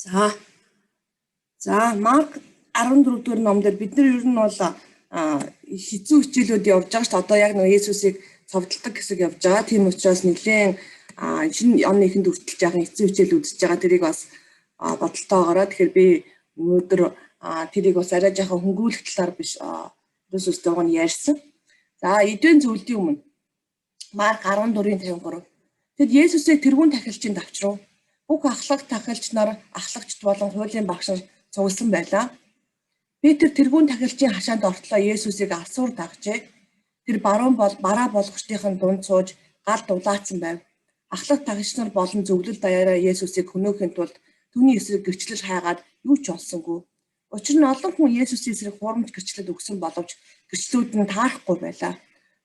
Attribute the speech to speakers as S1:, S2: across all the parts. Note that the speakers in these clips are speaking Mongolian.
S1: За. За, Марк 14 дугаар номдэр бид нар ер нь бол хэцүү хичээлүүд явж байгаа шүү дээ. Одоо яг нэг Есүсийг цовдлдог хэсэг явж байгаа. Тийм учраас нэлээд шинэ оны эхэнд хүртэл жаахан хэцүү хичээл үзэж байгаа. Тэрийг бас бодолтойгоороо. Тэгэхээр би өнөөдөр тэрийг бас арай жаахан хөнгөлөх талаар биш Есүстэйг нь ярьсан. За, эдвэн зөвлөдийн өмнө Марк 14:53. Тэд Есүсийг тэрүүн тахилчийн давчруу бүх ахлах тахилч нар ахлагчд болон хуулийн багш нар цугласан байлаа. Петр тэрүүн тахилчийн хашаанд ортлоо Есүсийг алсуур дагжээ. Тэр баруун бараа болгочдын дунд сууж гал дулаацсан байв. Ахлах тахилч нар болон зөвлөл даяараа Есүсийг хөнөөхийн тулд түүний эсрэг гэрчлэл хайгаад юу ч олсонгүй. Учир нь олон хүн Есүсийн эсрэг хурамч гэрчлэл өгсөн боловч гэрчлүүд нь таарахгүй байлаа.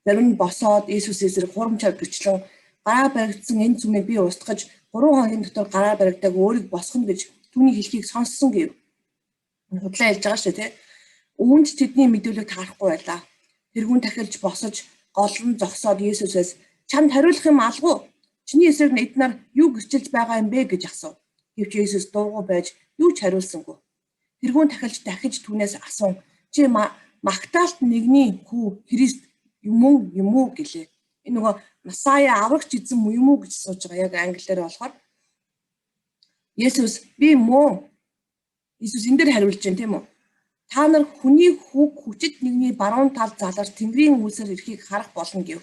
S1: Зарим нь босоод Есүсийн эсрэг хурамчаар гэрчлэн гараа баригдсан энэ зүмийг би устгаж 3 хоногийн дотор гараа баригдааг өөрийг босгоно гэж түүний хэлхийг сонссон гэв. Худлаа хэлж байгаа шүү дээ. Үүнд тэдний мэдүүлэг таарахгүй байлаа. Тэрүүн тахилж босож голн зогсоод Есүсээс чамд хариулах юм алгүй. Чиний эсрэг эднэр юу гэрчилж байгаа юм бэ гэж асуув. Гэвч Есүс дуугүй байж юу ч хариулсангүй. Тэрүүн тахилж дахиж түүнээс асуув. Чи Магдалт нэгний хүү Христ юм уу гэлээ. Энэ нөгөө Масая аврагч эзэн юм уу гэж сууж байгаа. Яг англиар болохоор Есүс би мөө. Есүс энэ дээр хариулж байна тийм үү? Та нар хүний хүүг хүчит нэгний баруун талд заларч Тэнгэрийн үлсээр ирэхийг харах болно гэв.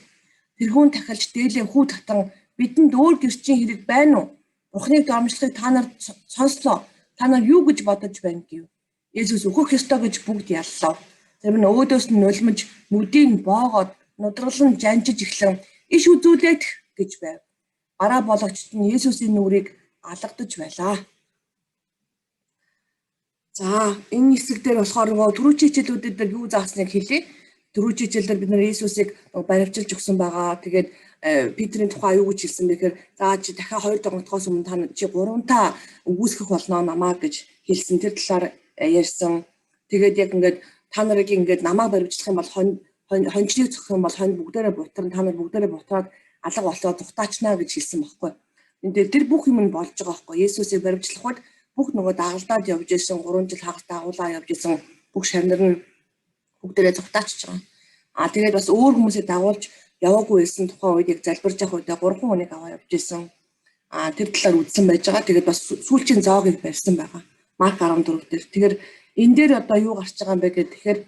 S1: Тэрүүн тахилж дээлээ хүү татан бидэнд өөр гэрчийн хэрэг байна уу? Бурхныг дормжлохыг та нар сонслоо. Та нар юу гэж бодож байна гэв. Есүс өөхөх ёстой гэж бүгд яллаа. Зарим нь өөдөөс нь нулимж, нүдийг боогоод, нудраглан жанжиж эхлэн иш үзүүлээд гэж байв. Бараа болгочд нь Есүсийн нүрийг алгадаж байлаа. За, энэ хэсэг дээр болохоор нөгөө түрүүчийн хичээлүүдэд дээр юу заасныг хэлье. Түрүүчийн хичээлээр бид нэр Есүсийг баривчилж өгсөн байгаа. Тэгээд Петрийн тухай юу гэж хэлсэн бэ гэхээр за чи дахиад 2 догтгоос өмнө та чи 3 та үгүйсгэх болно намаа гэж хэлсэн. Тэр талаар ярьсан. Тэгээд яг ингээд та нарыг ингээд намаа баривчлах юм бол хончныг зөхөх юм бол хонь бүгдээрээ бутарна. Та нар бүгдээрээ бутаад алга болоод тухтаачнаа гэж хэлсэн байхгүй. Энд тэр бүх юм нь болж байгаа байхгүй. Есүсийг баривчлах бол бүх нөгөө дагалдаад явж исэн 3 жил хагас дагуулаа явж исэн бүх шавнар нь бүгдээрээ зугтаачж байгаа. Тэгээд бас өөр хүмүүсээ дагуулж яваагүй байсан тухайн үед яг залбирж явах үедээ 3 хүнийг аваа явж исэн. Тэр талаар үзсэн байж байгаа. Тэгээд бас сүүлчийн зоогийг барьсан байгаа. Марк 14 дээр. Тэгэхээр энэ дээр одоо юу гарч байгаа юм бэ гэхээр тэгэхээр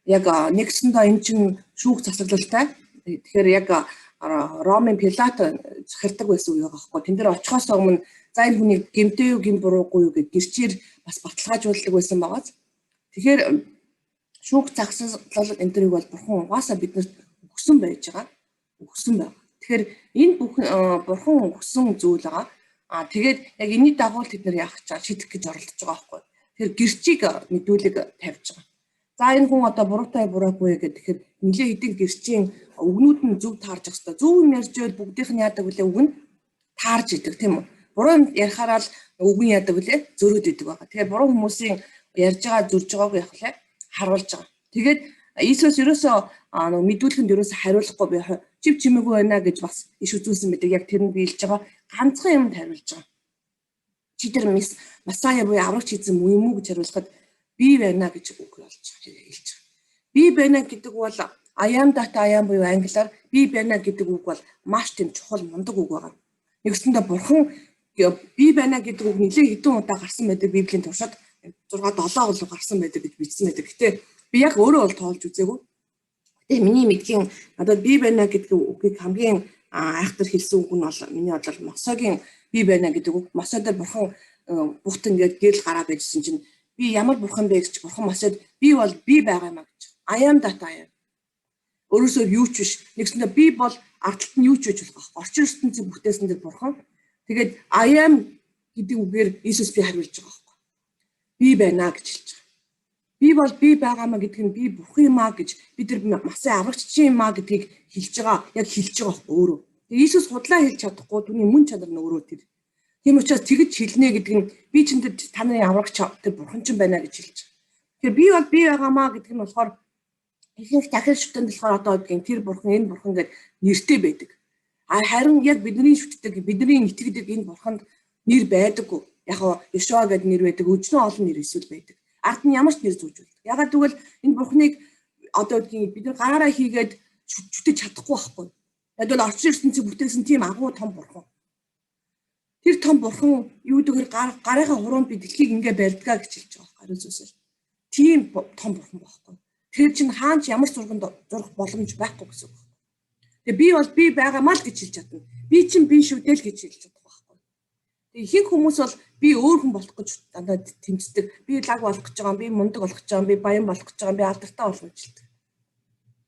S1: яг нэгсэндээ эн чин шүүх засаглалтай. Тэгэхээр яг Ромын Пилат захирдаг байсан үе байгаа байхгүй. Тэн дээр очихоос өмнө за энэ хүний гэмтэй юу гин буруугүй юу гэж гэрчээр бас баталгаажуулдаг байсан байгааз. Тэгэхээр шүүх засаглал энэ төрийг бол бурхан угаасаа биднэрт өгсөн байж байгаа. Өгсөн байна. Тэгэхээр энэ бүх бурхан өгсөн зүйл байгаа. Тэгээд яг энэний дагуу тэд нар яах гэж шийдэх гэж оролдож байгаа байхгүй. Тэгэхээр гэрчийг мэдүүлэг тавьж байгаа. За энэ хүн одоо буруутай буруугүй гэдэг. Тэгэхээр нэлээд хэдийн гэрчийн үгнүүд нь зөв таарж ах хэвээр. Зөв юм ярьж байвал бүгдийнх нь яадаг вүлээ үг нь таарж идэг тийм үү? Буруу ярихаараа л үг нь яадаг вүлээ зөрөөд идэг байгаа. Тэгэхээр буруу хүмүүсийн ярьж байгаа зөрж байгааг яг л харуулж байгаа. Тэгээд Иесус ерөөсөө мэдүүлэхэнд ерөөсөө хариулахгүй би чив чимээгүй байна гэж бас иш үзүүлсэн байдаг. Яг тэр нь биелж байгаа ганцхан юмд хариулж байгаа. Чи тэр Масая буюу аврагч эзэн юм уу гэж хариулахад би байна гэж үг болж хэлж байгаа. Би байна гэдэг бол I am that I am буюу англиар би байна гэдэг үг бол маш тийм чухал мундаг үг байгаа. Нэгсэндээ бурхан би байна гэдэг үг нэлээд хэдэн удаа гарсан байдаг Библийн туршид 6-7 удаа гарсан байдаг гэж бичсэн байдаг. Гэтэ би яг өөрөө бол тоолж үзээгүй. Гэтэ миний мэдхийн надад би байна гэдэг үгийг хамгийн айхтар хэлсэн үг нь бол миний бодлоор Мосогийн би байна гэдэг үг. Мосо дээр бурхан бухт ингээд гэрэл гараа байжсэн чинь би ямар бурхан бэ гэж бурхан Мосод би бол би байгаа юм а гэж. I am that I am. Өөрөөсөө юу ч биш. Нэгсэндээ би бол ардталт нь юу ч байж болох. Орчин ертөнцийг бүтээсэн дээр бурхан. Тэгээд I am гэдэг үгээр Иесус би хариулж байгаа байхгүй. Би байна гэж хэлж байгаа. Би бол би байгаамаа гэдэг нь би бурхан юм а гэж бид нар Масаа аврагч юм а гэдгийг хэлж байгаа. Яг хэлж байгаа байхгүй өөрөө. Иесус худлаа хэлж чадахгүй түүний мөн чанар нь өөрөө тэр. Тийм учраас тэгж хэлнэ гэдэг нь би ч та нарын аврагч тэр бурхан ч байна гэж хэлж байгаа. Тэгэхээр би бол би байгаамаа гэдэг нь болохоор ихэнх дахин шүтэнд болохоор одоо гэдгийг тэр бурхан энэ бурхан гэдэг нэртэй байдаг. Харин яг бидний шүтдэг бидний итгэдэг энэ бурханд нэр байдаггүй. яг Йошуа гэдэг нэр байдаг, өчнөө олон нэр эсвэл байдаг. Ард нь ямар ч нэр зүүж байдаг. Ягаад гэвэл энэ бурхныг одоо бид нар гараараа хийгээд чүтэж чадахгүй байхгүй. Яг л орчин ертөнцийг бүтээсэн тийм агуу том бурхан. Тэр том бурхан юу гэхээр гарынхаа хуруунд би дэлхийг ингээ барьдгаа гэж хэлж байгаа байхгүй зүсэл. Тийм том бурхан байхгүй. Тэр чинь хаач ямар зурганд зурх боломж байхгүй гэсэн үг. Тэгээ би байгаамаа л гэж хэлж чадна. Би чинь би шүү дээ л гэж хэлж чадах байхгүй. Тэгээ ихэнх хүмүүс бол би өөр хүн болох гэж дандаа тэмцдэг. Би лаг болох гэж байгаа, би мундаг болох гэж байгаа, би баян болох гэж байгаа, би алдартай болох гэж хэлдэг.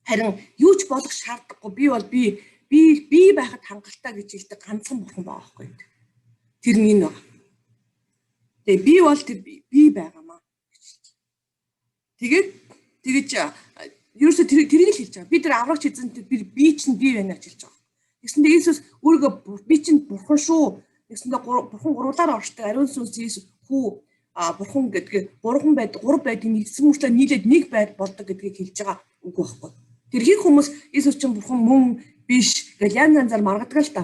S1: Харин юу ч болох шаардлагагүй. Би байхад хангалттай гэж хэлдэг ганцхан бурхан байгаа байхгүй. Тэр нь энэ байна. Тэгээ би бол тэр би байгаамаа гэж хэлж. Тэгэж ерөөсө тэрийг л хэлж байгаа. Би тэр аврагч эзэн би чинь би байна гэж хэлж байгаа. Тэгсэндээ Иесус өөрийгөө би чинь бурхан шүү. Тэгсэндээ бурхан гурлаар оршдог. Ариун сүнс Иесус хүү бурхан гэдгийг бурхан байдаг, гурав байдгийг нэгсэн мөртлөө нийлээд нэг байд болдог гэдгийг хэлж байгаа үг байхгүй. Тэр хин хүмүүс Иесус чинь бурхан мөн биш гэж янз янзаар маргадаг л та.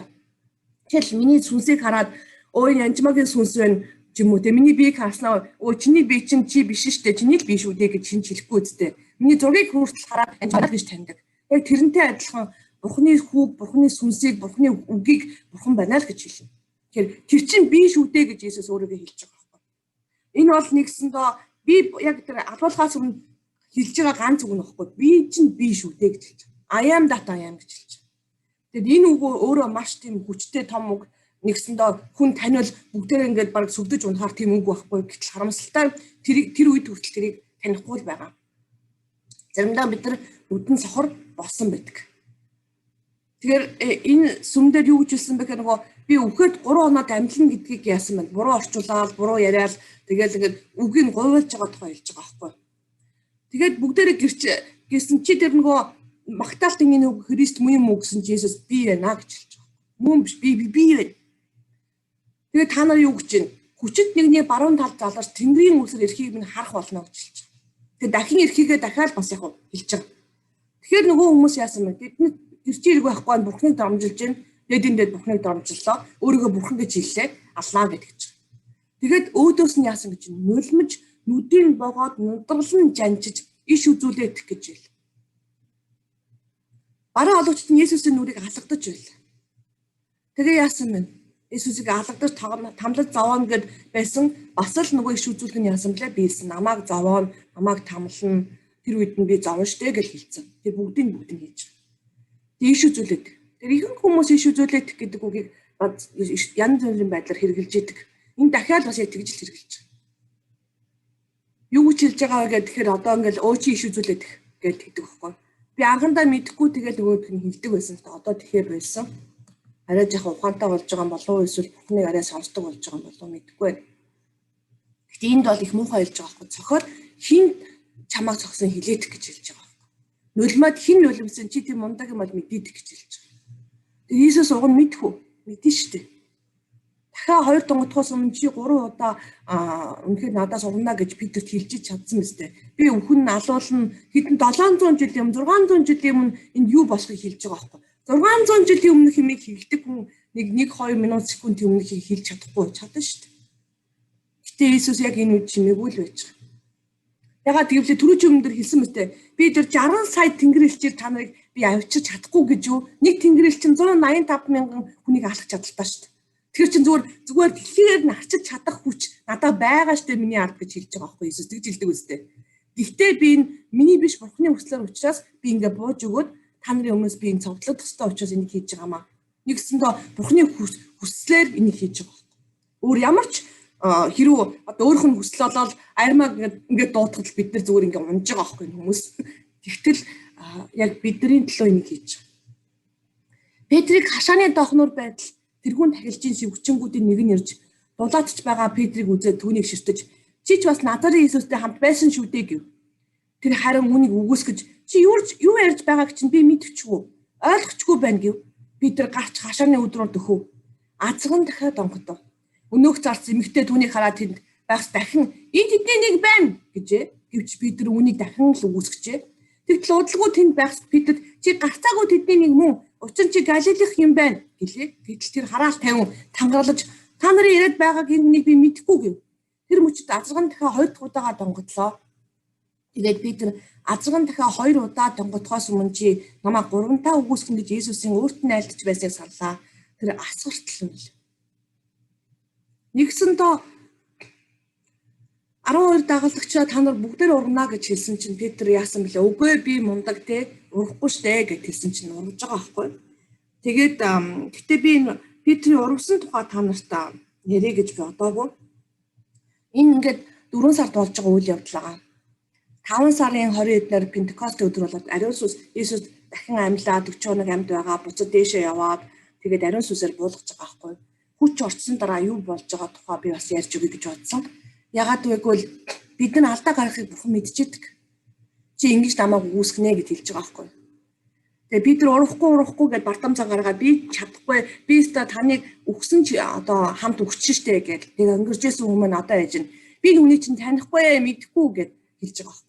S1: Тэгэл миний сүнсийг хараад өө янжмагийн сүнс байна ч юм уу те миний биеийг харснаа өө чиний бие чинь чи биш штэ чиний л биш үү дээ гэж шинж хэлэхгүй үсттэй. Миний зургийг хүртэл хараад янжмаг гэж таньдаг. Яг тэрнтэй адилхан бурхны хүүг, бурхны сүнсийг, бурхны үгийг бурхан байна л гэж хэлнэ. Тэгэхээр тэр чинь би шүү дээ гэж Иесус өөрөөсөө хэлж байгаа байхгүй. Энэ бол нэгсэндээ би яг тэр алуулахаас өмнө хэлж байгаа ганц үг нөхгүй. Би чинь би шүү дээ гэж хэлж байгаа. I am that I am гэж хэлж байгаа. Тэгэд энэ үг өөрөө маш тийм хүчтэй том үг. Нэгсэндээ хүн таниул бүгдээрээ ингээд баг сүгдэж унахаар тийм үг байхгүй. Гэтэл харамсалтай тэр үед хүртэл тэрийг танихгүй л байгаа. Заримдаа бид нар нүдэн сохор болсон байдаг. Тэгэхээр энэ сүмдэр юу гэж хэлсэн бэ гэхээр нөгөө би үхээд 3 хоноод амьдлна гэдгийг яасан байна. Буруу орчуулаад, буруу яриад тэгээд ингээд үгийг говьлж байгаа тухай хэлж байгаа байхгүй. Тэгээд бүгдээрээ гэрсэн чи тэр нөгөө магтаалтын энэ үг Христ мөн юм уу гэсэн Иесус би байна гэж хэлж байгаа. Мөн биш би байна. Тэгээд та нар юу гэж байна? Хүчит нэгний баруун талд заларч Тэнгэрийн үсэр эрхийг минь харах болно гэж хэлж байгаа. Тэгээд дахин эрхийгээ дахиад бас яг хэлж байгаа. Тэгэхээр нөгөө хүмүүс яасан бэ? Тэдний гэрчээрэг байхгүй нь бурхныг драмжилж байна. Дэдэндээ бурхныг драмжиллаа. Өөрийгөө бурхан гэж хэллээ. Аллаа гэдэг чинь. Тэгээд өөдөөс нь яасан гэж нулимж нүдийн богоод нудралн жанжиж иш үзүүлэх гэж хэл. Бараа олгочд нь Есүсийн нүрийг алгадаж байлаа. Тэгээ яасан бэ? Есүсийг алгадаж тамлаж зовоно гэд байсан бас л нөгөө иш үзүүлэх нь яасан блэ биелсэн. Намааг зовоно, намааг тамлана. Тэр үед нь би зовно штэ гэж хэлсэн. Тэр бүгдийг хийж. Иш үзүүлээд. Тэр ихэнх хүмүүс иш үзүүлээд гэдэг үгийг янз бүрийн байдлаар хэрэгжилж идэг. Энэ дахиад бас яг тэгж л хэрэгжилж байгаа. Юу гэж хэлж байгаа вэ гэхээр одоо ингээл өө чи иш үзүүлээд гэдэг байхгүй. Би анхандаа мэдэхгүй тэгэл нөгөөдг нь хэлдэг байсан. Одоо тэгэхээр болсон. Арай жоохон ухаантай болж байгаа болов уу эсвэл бүхнийг арай сонсдог болж байгаа болов уу мэдэхгүй байна. Гэтэ энд бол их муухай хэлж байгаа байхгүй. Цохоор хин чамааг цогсон хилээдэх гэж хэлж байгаа байхгүй. Нулимад хин нулимсан чи тийм мундаг юм бол мэдээдэх гэж хэлж байгаа. Тэгээ Иесус уг нь мэдэх үү? Мэдэн шүү дээ. Дахиад 2 дунгадхоос өмнө чи 3 удаа үнэхээр надаас угнаа гэж Петрт хэлж чадсан мэт. Би өхөн алуулна хэдэн 700 жилийн өмнө 600 жилийн өмнө энд юу болохыг хэлж байгаа байхгүй. 600 жилийн өмнө хэмээг хэлдэг хүн нэг 2 минут секундын өмнө хэлж чадахгүй чадна шүү дээ. Гэтэ Иесус яг энэ үед чимээгүй л байж байгаа. Ягаад гэвэл түрүүч өмнөдөр хэлсэн мэт. Би тэр 60 сая тэнгэрэлчээр та нарыг би авчирч чадахгүй гэж юу? Нэг тэнгэрэлчин 185 мянган хүнийг алах чадaltaа шүү дээ. Тэр чинь зүгээр дэлхийгээр нь арчиж чадах хүч надад байгаа штэ миний ард гэж хэлж байгаа байхгүй Иесус тэгж хэлдэг үстэй. Гэхдээ би энэ миний биш бурхны хүслээр учраас би ингээ бууж өгөөд та нарын өмнөөс би энэ цогцлох төстэй учраас энийг хийж байгаамаа. Нэгсэндээ бурхны хүслээр энийг хийж байгаа байхгүй. Өөр ямар ч хэрүү одоо өөрөх нь хүсэл болоод аримаа ингээ дуутахад бид нар зүгээр ингээ унж байгаа байхгүй хүмүүс. Тэгтэл яг бидний төлөө энийг хийж байгаа. Петрийг хашааны доохноор байдал тэрүүн тахилжийн шивгчэнгүүдийн нэг нь ирж дулаатч байгаа Петрийг үзээд түүнийг ширтэж чи ч бас Назарын Иесустэй хамт байсан шүү дээ гэв. Тэр харин үүнийг үгүйсгэж чи юу ярьж байгааг чинь би мэдчихгүй ойлгохгүй байна гэв. Петр гарч хашааны өдрөөр дөхөв. Азган дахиад онгодов. Өнөөх зарц эмэгтэй түүнийг хараад тэнд байхс дахин энэ тэдний нэг байна гэжээ. Гэвч Петр үүнийг дахин л үгүйсгэжээ. Тэгтэл удалгүй тэнд байхс Петр чи гарцаагүй тэдний нэг мөн учир нь чи Галилех юм байна гэлээ. Гэтэл тэр хараал тавин тангаралж Та нарын яриад байгааг энэ хүнийг би мэдэхгүй гэв. Тэр мөчид азарган дахиад 2 дахь удаага донгодлоо. Тэгээд Петр азарган дахиад 2 удаа донгодохоос өмнө чи намайг 3 таа үгүйсгэн гэж Есүсийн өөрт нь айлтж байсныг сарлаа. Тэр асгартал нь. Нэгсэн доо 12 дагалдагчаа та нар бүгдээр ургана гэж хэлсэн чинь Петр яасан бэлээ? Үгүй би мундаг те ургахгүй штэ гэж хэлсэн чинь ургаж байгаа байхгүй. Тэгээд гэтээ би энэ Петрийн ургасан тухай та нарт ярэ гэж би одоогүй. Энэ ингээд 4 сард болж байгаа үйл явдал байгаа. 5 сарын 20-нд нар Пентекост өдөр болоод ариун сүнс Иесус дахин амьлаад 40 хоног амьд байгаа. Буцаад дээшээ яваад тэгээд ариун сүнсээр буулгаж байгаа байхгүй. Хүч орцсон дараа юу болж байгаа тухай би бас ярьж өгье гэж бодсон. Ягаад гэвэл бид нар алдаа гаргахыг бурхан мэдчихэдэг. Чи ингэж намайг үүсгэнэ гэж хэлж байгаа байхгүй. Тэгээ бид нар урахгүй гэж бартам цаг гаргаад би чадахгүй би өстө таныг өгсөн чи одоо хамт өгсөн штэ гэж нэг өнгөржсэн хүмүүс одоо яж нь би нүний чинь танихгүй мэдэхгүй гэж хэлж байгаа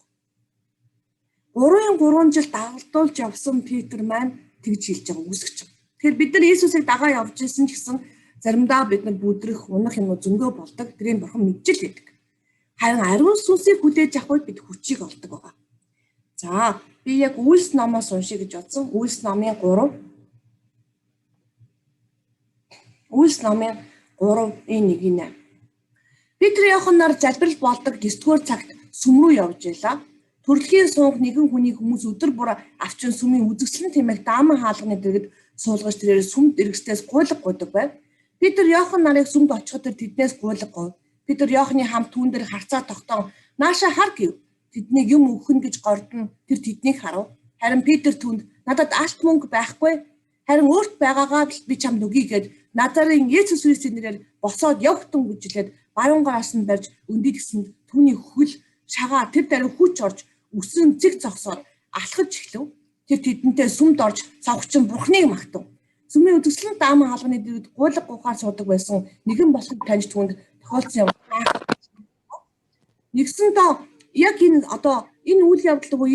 S1: байхгүй. 3 жил дагалдуулж явсан Петр маань тэгж хэлж байгаа үүсгэж байгаа. Тэгэхээр бид нар Иесусыг дагаа явж исэн ч гэсэн заримдаа бид нар бүдрэх унах юм зөндөө болдог. Тэрийг бурхан мэдчихэл байдаг. Харин ариун сүнсийг хүлээж авах үед бид хүчийг олдог байгаа. За би яг Үйлс номоос уншия гэж бодсон. Үйлс номын 3. Үйлс номын 3:1-8. Петр Иохан нар залбирал болдог 9-р цагт сүм рүү явж байлаа. Төрөлхийн сунг нэгэн хүний хүмүүс өдөр бүр авчин сүмийн үзэгслэн тэмээх дааман хаалганы дэргэд суулгаж тэрээр сүмд эргэстээс гуйлга гуйдаг байв. Петр Иохан нарыг сүмд очиход тэднээс гуйлга гуйв. Петр Иоханы хамт түүн дээр харцаа тогтоон нааша хар гэв. Тэднийг юм өгөх гэж гордон тэр тэднийг харав. Харин Петр түүнд надад алт мөнгө байхгүй. Харин өөрт байгаагаа би чамд өгье гэд Назарын Есүс Христосийн нэрээр босоод явхтун гэжлээд баруунгараас нь барьж өндийдгсэнд түүний хөл шагаа тэр даруй хүч орж өсөн цэг зогсоод алхаж эхлэв. Тэр тэдэнтэй сүмд орж цавхчин бурхныг магтав. Сүмийн үзэсгэлэн дааман хаалганы дэргэд гуйлга гуйхаар суудаг байсан нэгэн болохыг таньж түүнд тохиолдсон юм. Нэгсэн доо яг энэ одоо энэ үйл явдал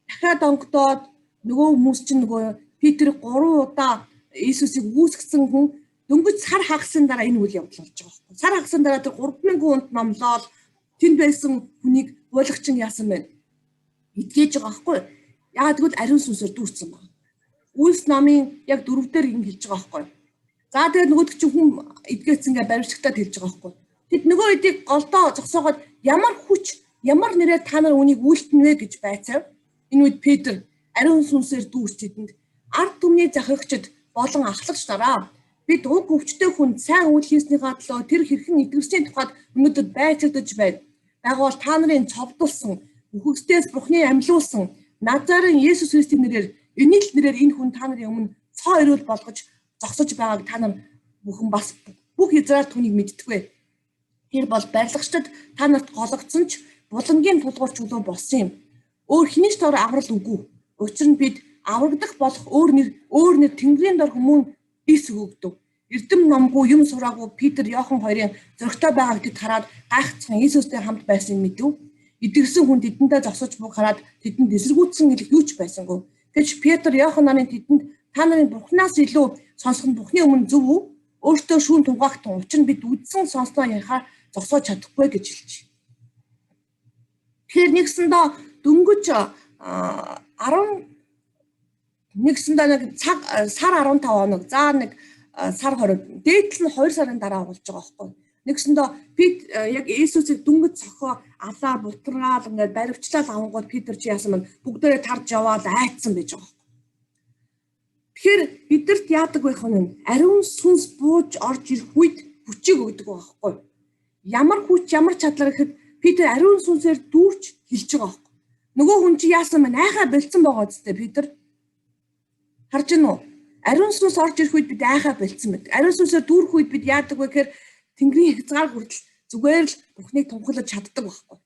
S1: дахиад онгодоод нөгөө хүмүүс чинь нөгөө Петр 3 удаа Иесусыг үүсгэсэн хүн дөнгөж сар хагасан дараа энэ үйл явдал болж байгаа байхгүй. Сар хагасан дараа тэр 3000 хүнд номлоод тэнд байсан хүнийг гуйлгач нь яасан бэ? Идгээж байгаа байхгүй. Яагаад гэвэл ариун сүнсээр дүүцсэн байна. Үйлс номын яг 4 дээр ингэ хэлж байгаа байхгүй. За тэгээд нөгөөд чинь хүн идгээцсэнгээ баримтлагтад хэлж байгаа байхгүй. Тэд нөгөө эдийг голдоо зогсоогоод ямар хүч ямар нэрээр та нар үнийг үйлтэн вэ гэж байцаав. Энэ үед Петр ариун сүнсээр дүүс тэдэнд ард түмний захирагчид болон ахлагч нараа бид уг өвчтөе хүнд сайн үйл хийснийхаа төлөө тэр хэрхэн идэвхжийн тухайд өнөөдөр байцагдаж байна. Байгуул та нарын цовдулсан үхэгсдээс Бурхны амьлуулсан Назарын Есүс Христосийн нэрээр энээл нэрээр энэ хүн та нарын өмнө цоо өрөөл болгож зогсож байгааг та нар бүхэн бас бүх Израиль түүнийг мэдтгвэ. Тэр бол барилгачдад та нарт гологдсон ч булангийн тулгуурч үлөө болсон юм. Өөр хэний ч тоор аврал үгүй. Учир нь бид аврагдах болох өөр нэр Тэнгэрийн дор хүмүүн ис өгөгдөв. Эрдэм номгүй юм сураагүй Петр Иохан хоёрын зөрөгтэй байгааг тэд хараад гайхацхан Иесустэй хамт байсныг мэдв. Идэгсэн хүн тэдэндээ зогсож буг хараад тэдэнд эсэргүүцсэн хэлэх юу ч байсангүй. Тэгж Петр Иохан нарын тэдэнд та нарын Бурханаас илүү сонсох нь Бурхны өмнө зөв үү? Өөртөө шүүн тунгаахтун учир нь бид үдсэн сонсноо ярихаар зогсоож чадахгүй гэж хэлж. Тэгэхээр нэгсэндээ дөнгөж 11-нд нэг цаг сар 15 хоног за нэг сар 20 дээдл нь 2 сарын дараа болж байгаа байхгүй. Нэгсэндээ Пет яг Иесусыг дөнгөж цохоо алаа бутраал ингээд баривчлал авангууд Петр чи яасан мэн бүгдээрээ тарж яваад айцсан байж байгаа. Тэгэхээр бидэрт яадаг байх вэ? Ариун сүнс бууж орж ирэх үед хүчийг өгдөг байхгүй. Ямар хүч ямар чадлаар гэхэд Петр ариун сүнсээр дүүрч хэлж байгаа байхгүй. Нөгөө хүн чи яасан мэн айхаа бэлдсэн байгаа зү Петр. Харж гэнэ үү? Ариун сүнс орж ирэх үед бид айхаа бэлдсэн байдаг. Ариун сүнсээр дүүрэх үед бид яадаг вэ гэхээр Тэнгэрийн хязгаар хүртэл зүгээр л Бурхныг тунхаглаж чаддаг байхгүй.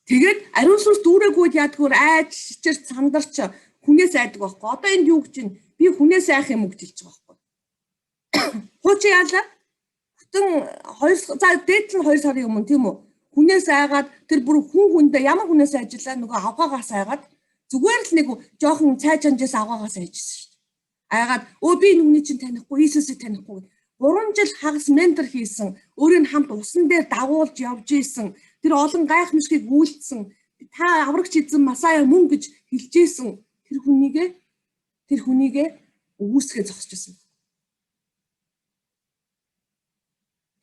S1: Тэгээд ариун сүнс дүүрээгүй яадаг вэ? Айж шичэрч сандарч хүнээс айдаг байхгүй. Одоо энд юу гэж чинь би хүнээс айх юм гэж хэлж байгаа байхгүй. Хууч яалаа? Бүтэн 2 за дээдл нь 2 сарын өмнө тийм үү? Хүнээс айгаад тэр бүр хүндээ ямар хүнээс айжлаа нөгөө авгаагаас айгаад зүгээр л нэг жоохон цай чанжаас авгаагаас айжсэн шүү дээ. Айгаад би энэ хүний чинь танихгүй, Иесусыг танихгүй. 3 жил хагас ментор хийсэн, өөрийн хамт усан дээр дагуулж явж исэн, тэр олон гайхамшигыг үйлдсэн, та аврагч эзэн Масая мөн гэж хэлжсэн тэр хүнийгээ өгөөсгөө зогсчихсон.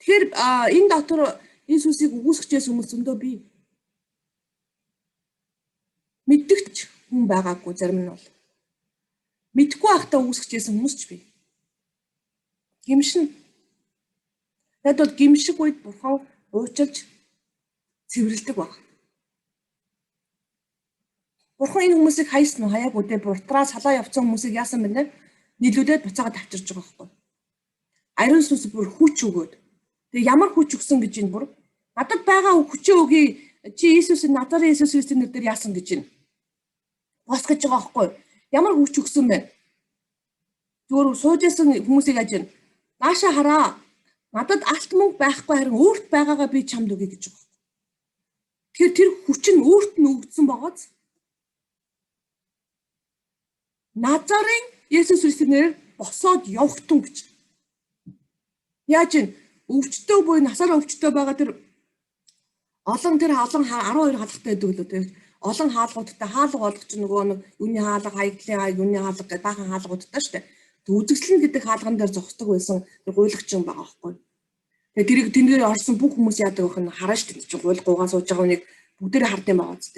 S1: Тэгэхээр энэ дотор Иесусыг өгөөсгөжээс хүмүүс зөндөө би мэддэгч хүн байгаагүй зарим нь бол. Мэдхгүй байхдаа өгөөсгөжээс хүмүүс ч бий. Гимшин. Тэгэд бол гимшиг үед бурхан уучилж цэвэрлдэг баг. Бурхан энэ хүмүүсийг хайсан уу хаяаг үдэ буртраа салаа явцсан хүмүүсийг яасан бэ нэ? Нийлүүлээд буцаагаад авчирж байгаа байхгүй. Ариун сүнс бүр хүч өгөөд. Тэгээ ямар хүч өгсөн гэж энэ бүр надад байгаа хүчээ өгье. Чи Иесусийн Назарын Иесус Христосийн нэрээр яасан гэж энэ. Босгож байгаа байхгүй. Ямар хүч өгсөн бэ? Зүгээр суужсэн хүмүүсийг ажин. Нааша хараа. Надад алт мөнгө байхгүй харин өөрт байгаагаа би чамд өгье гэж байгаа. Тэгэхээр тэр хүч нь өөрт нь өгдсөн байгааз. Назарын Иесус Христосийн нэрээр босоод явахтун гэж. Яаж ин өвчтөө буй насаараа өвчтөө байгаа тэр олон 12 хаалгатай байдаг лөө тэр олон хаалгуудтай хаалга болгоч нөгөө нэг юуны хаалга, хаягдлын хаалга, юуны хаалга гэдэг баахан хаалгуудтай шүү дээ. Үзэгслэн гэдэг хаалган дээр зогсдог байсан гуйлагч юм байгаа байхгүй. Тэгээ тэрийг тэндээр орсон бүх хүмүүс яадаг байх нь хараа шүү дээ. Чи гуйлах гуугаа сууж байгаа хүнийг бүгдээрээ хардсан байгаа зү.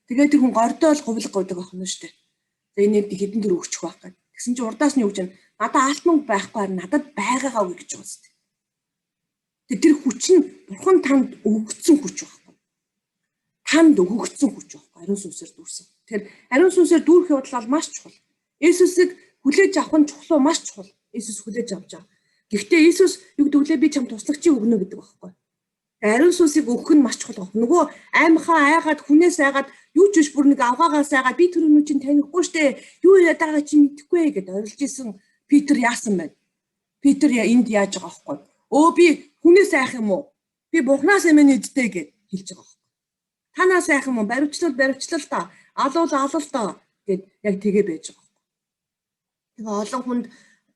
S1: Тэгээд тэр хүн гордоо л гуйлах гойдог байх нь шүү дээ. Тэгээ энэ хэдэн төр өгчих байх гэдэг. Тэгсэн чинь урдаас нь юу гэж байна? Надад алт мөнгө байхгүй харин надад байгаагаа үгүй гэж байгаа зү. Тэр хүч нь бурхан танд өгөгдсөн хүч байхгүй. Танд өгөгдсөн хүч байхгүй. Ариун сүнсээр дүүрсэн. Тэгэхээр ариун сүнсээр дүүрэх явдал бол маш чухал. Иесусыг хүлээж авах нь чухал маш чухал. Иесус хүлээж авч байгаа. Гэхдээ Иесус юу гэдэг вэ? Би чам туслагчийг өгнө гэдэг байхгүй. Ариун сүнсийг өгөх нь маш чухал байна. Нөгөө аймхаа айгаад хүнээс айгаад юу ч биш бүр нэг авгаагаас айгаад би тэр хүн чинь танихгүй штэ. Юу яадагаа чи мэдэхгүй гэд орилж исэн Питер яасан байна? Питер энд яаж байгаа байхгүй. Би хүнээс айх юм уу? Би бурхнаас юм нэдтэй гэж хэлж байгаа байхгүй. Танаас айх юм уу? Баривчлал та. Алуул та гэд яг тэгээ байж байгаа байхгүй. Тэгээ олон хүнд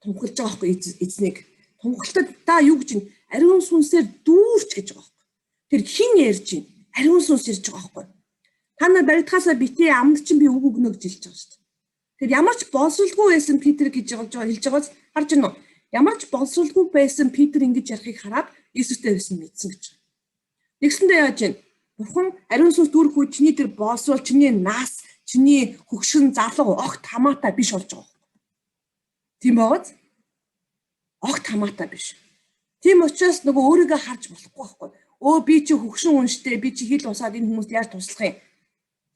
S1: тунхилж байгаа байхгүй эзнийг. Тунхалтад та юу гэж нь ариун сүнсээр дүүрч гэж байгаа байхгүй. Тэр хин ярьж байна? Ариун сүнс ярьж байгаа байхгүй. Та нар баригдахаасаа битээ амд чинь би үг өгнө гэж хэлж байгаа шүү дээ. Тэр ямар ч боловсролгүй байсан Питер гэж хэлж байгааз харж байна уу? Ямар ч боловсролгүй байсан Питер ингэж ярихыг хараад Иесустэй байсан мэдсэн гэж. Нэгсэндээ яаж вэ? Бурхан ариун сүнс дүүрэх үе чиний тэр боловсрол, чиний нас, чиний хөгшин залуу огт хамаатай биш болж байгаа. Тийм байгааз? Огт хамаатай биш. Тийм учраас нөгөө өөрийгөө харж болохгүй байхгүй. Би чи хөгшин үнштэй, би чи хил усаад энэ хүмүүст яаж туслах юм?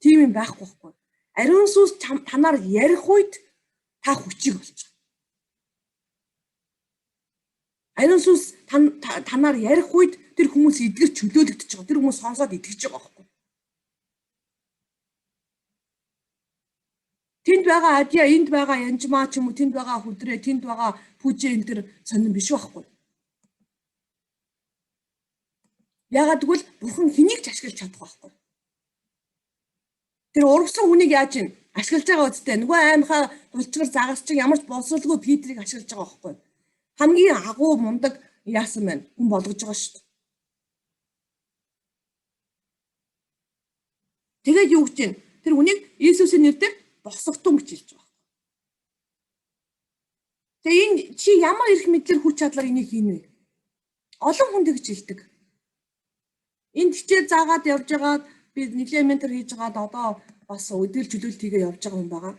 S1: Тийм юм байхгүй байхгүй. Ариун сүнс танаар ярих үед та хүчиг болж байгаа. Ариун сүнс танаар ярих үед тэр хүмүүс эдгэр чөлөөлөгдөж байгаа. Тэр хүмүүс сонсоод итгэж байгаа байхгүй. Тэнд байгаа адья, энд байгаа янжмаа ч юм уу, тэнд байгаа хүдрээ, тэнд байгаа пүжээ энэ төр сонирн биш байхгүй. Яагаад гэвэл бурхан хэнийг ч ашиглаж чадах байхгүй. Тэр урагсан хүнийг яаж ин ашиглаж байгаа үстэй. Нөгөө аймхаа булчгар загас чинь ямар ч боловсролгүй Питрийг ашиглаж байгаа байхгүй. Хамгийн агуу мундаг яасан байна? Хүн болгож байгаа шүү дээ. Тэгээд юу гэж чинь тэр хүнийг Иесусийн нэрээр босготун гэж хэлж байгаа. Тэгээ энэ чи ямар их мэдлэр хүч чадлаар энийг хийнэ вэ? Олон хүн тэгж хэлдэг. Энд хичээл заагаад явж байгаа би нэлийн ментор хийж байгаад одоо бас өдрөл чөлөөлт хийгээ явж байгаа хүн байгаа.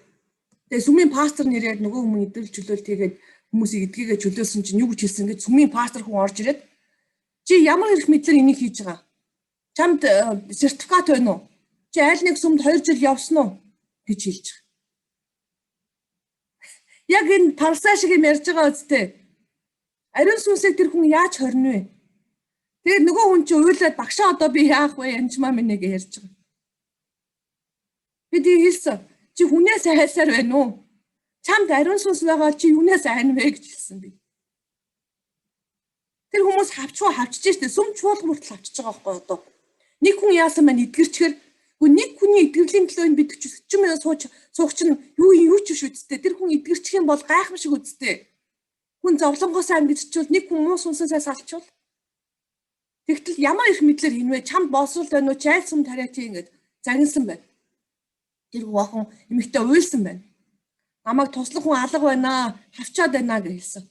S1: Тэгээ сүмийн пастор нэрээд нөгөө хүмүүс өдрөл чөлөөлт хийгээд хүмүүсийг эдгээгээ чөлөөлсөн чинь юу гэж хэлсэн гэж сүмийн пастор хүн орж ирээд чи ямар их мэдлэр энийг хийж байгаа? Чамд сертификат байна уу? Чи айл нэг сүмд 2 жил явсан уу гэж хэлж байгаа. Яг энэ парсаа шиг юм ярьж байгаа үстэй. Ариун сүнсийг тэр хүн яаж хорно вэ? Тэгээд нөгөө хүн чи уйлаад багшаа одоо би яах вэ? Янжмаа минь гэж ярьж байгаа. Би тийм хэлсэн. Чи хүнээс хайсаар байна уу? Чамд ариун сүнс байгаа чи юунаас айна вэ гэж хэлсэн би. Тэр хүмүүс хавччихжээ штэ. Сүм чуулга хүртэл хавчиж байгаа байхгүй одоо. Нэг хүн яасан маань эдгэрчгэр Гэхдээ нэг хүний итгэлийн төлөө энэ бид 40 минут сууч нь юу ч биш үсттэй. Тэр хүн итгэрчих юм бол гайхамшиг үсттэй. Хүн зовлонгоосаа ангидчихвол нэг хүн муу сүнсээсээ салчвал тэгтэл ямар их мэдлэр хинвэ чамд боловсрол байна уу чи аль сум тариа чи ингэж загинсан байна. Тэр хүн эмэгтэй уйлсан байна. Намайг туслах хүн алга байна, хавчаад байна гэж хэлсэн.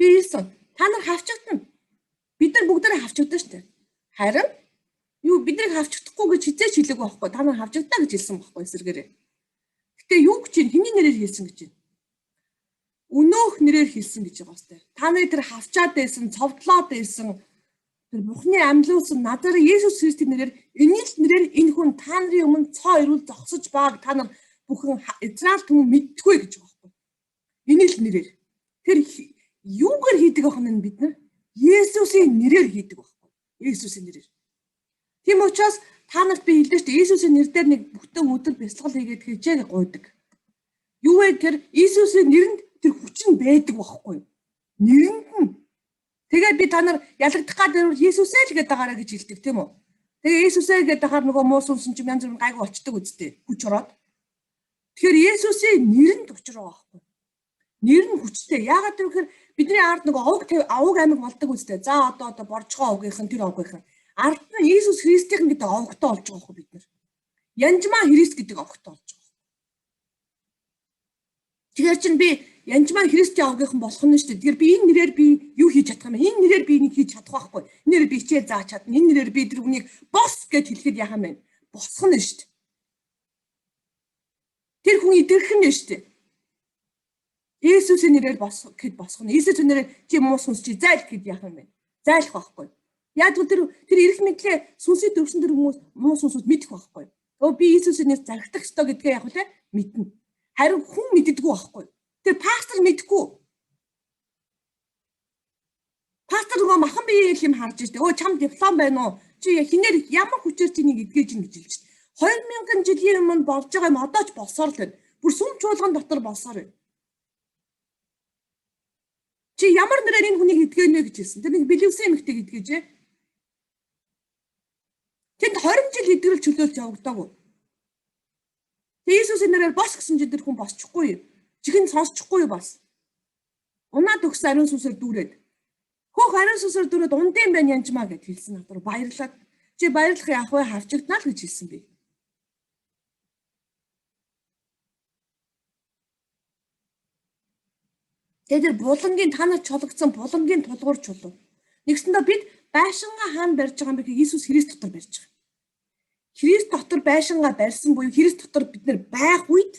S1: Би хэлсэн. Та нар хавчагдана. Бид нар бүгдээ хавчагдана шүү дээ. Харин юу биднийг хавчдахгүй гэж хизээч хэлээгүй байхгүй. Та нар хавчагдана гэж хэлсэн байхгүй эсэргээрээ. Гэтэ юу гэж чинь хэний нэрээр хэлсэн гэж байна? Өнөөх нэрээр хэлсэн гэж байгаа сте. Та нарын тэр хавчаад байсан, цовдлоод байсан тэр Бурхны амьлуулсан Назар Есүс Христийн нэрээр энэ л нэрээр энэ хүн та нарын өмнө цоо ирүүл зогсож байгааг та нар бүхэн Израиль түмэн мэдтгүй гэж байгаа байхгүй. Энэ л нэрээр. Тэр юугаар хийдэг байх нь бид нар Есүсийн нэрээр хийдэг байхгүй. Есүсийн нэрээр. Тийм учраас та нарт би хэлдэг шүү дээ. Есүсийн нэрээр нэг бүтэн өдөр бясалгал хийгээд хийжээ гойдог. Юу вэ тэр Есүсийн нэрэнд тэр хүч нь байдаг байхгүй. Нэрэнд нь. Тэгээд би та нар ялагдах гадар Есүсээ л гээд байгаараа гэж хэлдэг тийм үү? Тэгээ Есүсээ гээд дахаар нөгөө муу сүнсэн чинь янз бүрийн гайгүй болчдөг үстэй. Хүч ороод. Тэгэхээр Есүсийн нэрэнд учир байгаа байхгүй. Нэр нь хүчтэй. Яагаад гэвэл бидний ард нөгөө овг амиг болдог үстэй. За одоо боржгоо овгийнх нь тэр овгийнх нь. Ард нь Есүс Христийн гэдэг овгтой болж байгаа байхгүй бид нар. Янжмаа Христ гэдэг овгтой болж байгаа. Тэгэхээр чинь би янжмаа Христийн овгийнхан болох нь шүү дээ. Тэгэхээр би энэ нэрээр би юу хийж чадах юм бэ? Энэ нэрээр би энийг хийж чадах байхгүй. Энэ нэрээр би хичээл зааж чадна. Энэ нэрээр би тэр хүнийг бос гэж хэлэхэд яах юм бэ? Босох нь шүү дээ. Тэр хүн идэрх нь шүү дээ. Есүсийн нэрээр босох гэд босох нь. Есүсийн нэрээр чи муу сүнс чи зайл гэд яах юм бэ? Зайлах байхгүй. Яг тэр эрх мэдлээ сүнсэд төрсөн тэр хүмүүс муу сүнсүүд мэдэх байхгүй. Өө би Есүсийн нэрээр зарагдах ёстой гэдгээ яг үлээ мэднэ. Харин хүн мэддэггүй байхгүй. Тэр пастор мэдгүй. Пастор нөгөө махан биеэл юм харж штэ. Өө чам диплом байна уу? Чи хинээр ямар хүчээр чинийг эдгэж ин гэж хэлж штэ. 2000 жилийн өмнө болж байгаа юм одоо ч болсоор л байна. Бүр сүм чуулган дотор болсоор байна. Чи ямар нэрээр энэ хүнийг эдгэнэ гэж хэлсэн. Тэр нэг билевсэн эмэгтэйг эдгэж ээ. Тэнд 20 жил эдгэрэл чөлөөлж явагдаагүй. Есүсийн нэрээр бос гэсэн чинь тэр хүн босчихгүй юу? Чихэн сонсчихгүй юу бас? Унаад өгс ариун сүнсээр дүүрээд. Хөх ариун сүнсээр дүүрээд ундын байна янжмаа гэж хэлсэн надад баярлаад. Чи баярлах яах вэ? Хавчигднаа л гэж хэлсэн би. Тэгээд булангийн та нар чулгдсан булангийн тулгуур чулуу. Нэгсэндээ бид байшингаа хаана барьж байгаа юм бэ гэхээр Иесус Христ дотор барьж байгаа. Христ дотор байшингаа барьсан буюу Христ дотор бид нар байх үед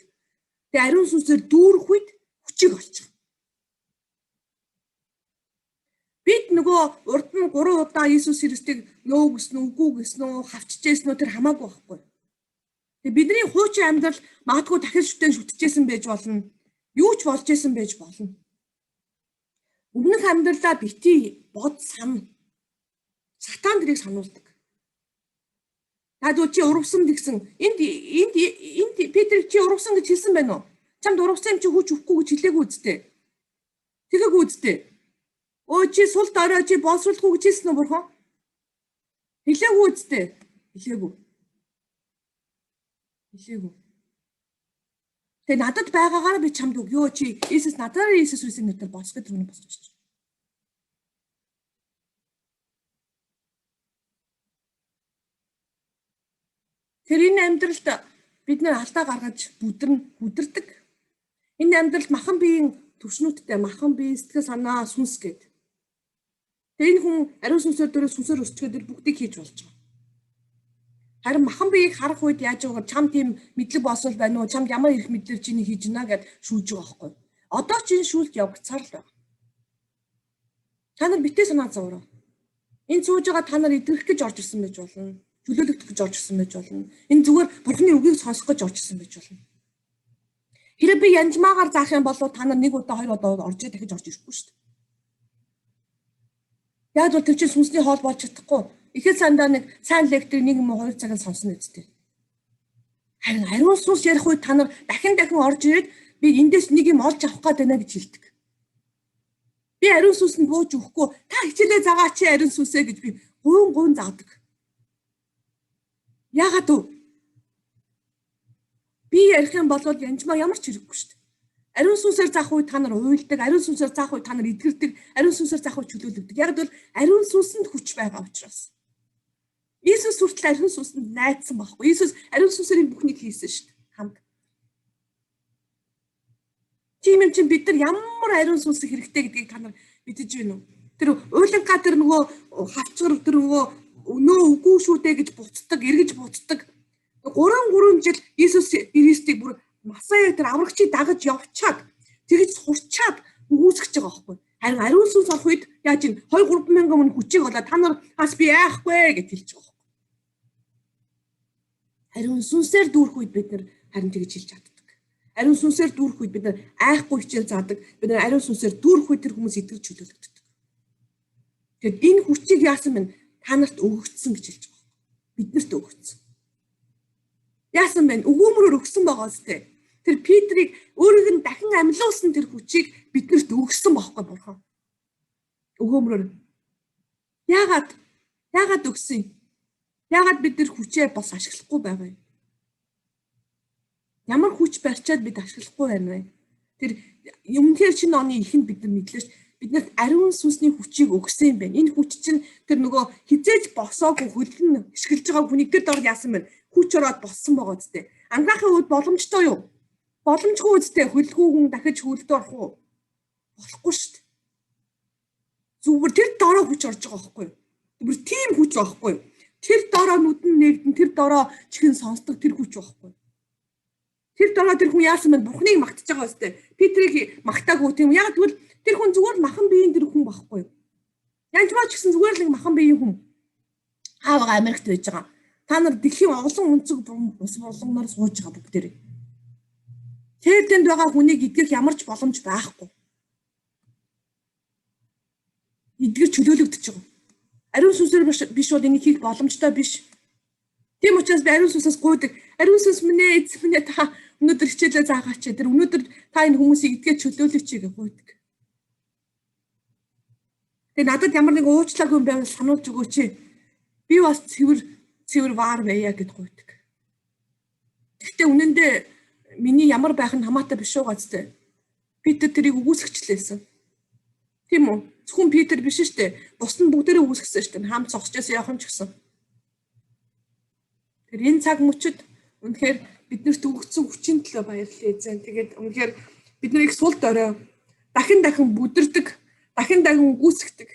S1: тэгээ ариун сүнсээр дүүрэх үед хүчийг олж байгаа. Бид нөгөө урд нь 3 удаа Иесус Христийг нөө гэснэ үгүй гэснэ хавчижсэн үү тэр хамаагүй байхгүй. Тэгээ бидний хуучин амьдрал магадгүй дахин шүтэн шүтчихсэн байж болно. Юу ч болж исэн байж болно. Өмнөх амьдралаа бити бод сан. Сатан тэрийг сануулдаг. Наад чи урвсан гэсэн энд Петр чи урвсан гэж хэлсэн байна уу? Чамд урвсан юм чи хүч өгөхгүй гэж хэлээгүй үсттэй. Тэгэхгүй үсттэй. Өө чи сул дорой чи боловсруулахгүй гэж хэлсэн үү бурхан? Хэлээгүй үсттэй. Хэлээгүй. Тэгээ надад байгаагаар би чамд өгөө чи Иесус надаар Иесус Христийн нэрээр босгох гэдэг нь босгоч. Тэр энэ амьдралд бид нэр алдаа гаргаж бүдэрдэг. Энэ амьдралд махан биеийн төвшнүүдтэй махан бие сэтгэл санаа сүнс гээд. Тэгээ энэ хүн ариун сүнсээр дөрөв сүнсээр өсчгээд бүгдийг хийж болж байгаа. Харин махан биеийг харах үед яаж байгаа чам тийм мэдлэг болсол байна уу? Чамд ямар их мэдлэг чиний хийж гинэ гэд шүүж байгаа байхгүй. Одоо ч энэ шүүлт явагцаар л байна. Та нар битээ санаа зовроо. Энэ сууж байгаа та нар идэвхэх гэж орж ирсэн байж болно. Чөлөөлөгдөх гэж орж ирсэн байж болно. Энэ зүгээр Бурхны үгийг сонсох гэж орж ирсэн байж болно. Хэрэв би янжмаагаар заах юм бол та нар нэг удаа хоёр удаа орж дахиж орж ирэхгүй шүү дээ. Яг бол тэр чинь сүнсний хоол болж чадахгүй. Ихэд сандаа нэг сайн лектор 1 юм уу 2 цагаар сонсно үсттэй. Харин ариун сүнс ярих үед та нар дахин орж ирээд би эндээс нэг юм олж авах гээд байна гэж хэлдэг. Би ариун сүнсэнд бууж өгөхгүй та хичээлээ заагаа чи ариун сүнсээ гэж би гуйн заадаг. Яагаад вэ? Би ярих юм бол янжмаа ямар ч хэрэггүй шүү дээ. Ариун сүнсээр заах үе та нар уйлдаг, ариун сүнсээр заах үе та нар эдгэрдэг, ариун сүнсээр заах үе чөлөөлөгдөг. Яг бол ариун сүнсэнд хүч байгаа учраас. Иесус хүртэл ариун сүнсэнд найдсан байхгүй. Иесус ариун сүнсээр бүхнийг хийсэн шүү дээ. Хамт. Тийм юм чинь бид нар ямар ариун сүнс хэрэгтэй гэдгийг та нар мэдэж байна уу? Тэр уйлангаа тэр нөгөө хавцгар тэр нөгөө өнөө үгүй шүү дээ гэж буцдаг, эргэж буцдаг. 3 жил Иесус Христийг бүр масаа тэр аврагчийг дагаж явчаад тэгж сурчаад өгөөсгөж байгаа байхгүй. Харин ариун сүнс орох үед яаж ин 2-3 мянган мөн хүчийг болоо та нар бас би яахгүй гэж хэлж байгаа. Ариун сүнсээр дүүрэх үед бид нар харин тэгж хэлж чаддаг. Ариун сүнсээр дүүрэх үед бид нар айхгүй хичээл заадаг. Бид нар ариун сүнсээр дүүрэх үед тэр хүмүүс итгэж чөлөөлөгддөг. Тэгэд энэ хүчийг яасан бэ? Та нарт өгөгдсөн гэж хэлж байгаа. Биднэрт өгөгдсөн. Яасан бэ? Өгөөмрөөр өгсөн байгаа зү. Тэр Петрийг өөрийг нь дахин амьлуулсан тэр хүчийг биднэрт өгсөн байхгүй бурхан. Өгөөмрөөр. Яагаад өгсөн юм? Яагаад бид тэр хүчээ бас ашиглахгүй байгаа юм? Ямар хүч барьчаад бид ашиглахгүй байна вэ? Тэр өмнөхөр шинэ оны ихэнд бид нар мэдлээ ш. Биднэрт ариун сүнсний хүчийг өгсөн юм байна. Энэ хүч чинь тэр нөгөө хизээж босоогүй хөлн ишгэлж байгаа хүнийг тэр дор яасан байна? Хүч ороод болсон байгаа зү. Ангаахын үед боломжтой юу? Боломжгүй үстэй хөлгүй хүн дахиж хөлдөө орох уу? Болохгүй шүү дээ. Зүгээр тэр дороо хүч орж байгаа байхгүй юу? Зүгээр тийм хүч байхгүй юу? Тэр дороо нүдэн нэгдэн тэр дороо чихэн сонсдог тэр хүч байхгүй юу? Тэр дороо тэр хүн яасан бэ? Бурхныг магтаж байгаа үстэй. Петрийг магтаагүй тийм. Яг тэгвэл тэр хүн зүгээр махан биеийн тэр хүн байхгүй юу? Янжмаач гэсэн зүгээр л нэг махан биеийн хүн. Хаавга Америкт байж байгаа. Та нар дэлхийн олон өнцөг бус болгоноор сууж байгаа бүгдээрээ. Тэр тэнд байгаа хүнийг идэх ямар ч боломж байхгүй. Идгэр чөлөөлөгдөж байгаа. Ариун сүнсээр биш бол энийг хийх боломжтой биш. Тийм учраас би ариун сүнсээс гуйдаг. Ариун сүнс минь эзэн минь та өнөөдөр хичээлээ заагаач. Тэр өнөөдөр та энэ хүмүүсийг идгээ чөлөөлөч гэж гуйдаг. Тэгээ надад ямар нэг уучлаагүй юм байвал сануулж өгөөч. Би бас цэвэр ваар байя гэд гуйдаг. Гэхдээ үнэндээ миний ямар байх нь хамаатай биш үү газтай. Питер тэрийг үгүйсгчлээсэн. Тийм үү? Зөвхөн Питер биш шүү дээ. Бус нь бүгдээрээ үгүйсгсэн шүү дээ. Хамт зогсчихсан явах юм ч гэсэн. Тэр энэ цаг мөчид үнэхээр биднэрт өгөгдсөн хүчин төлөө баярлалаа эзэн. Тэгээд үнэхээр бид нарыг сул дорой дахин бүдэрдэг, дахин үгүйсгдэг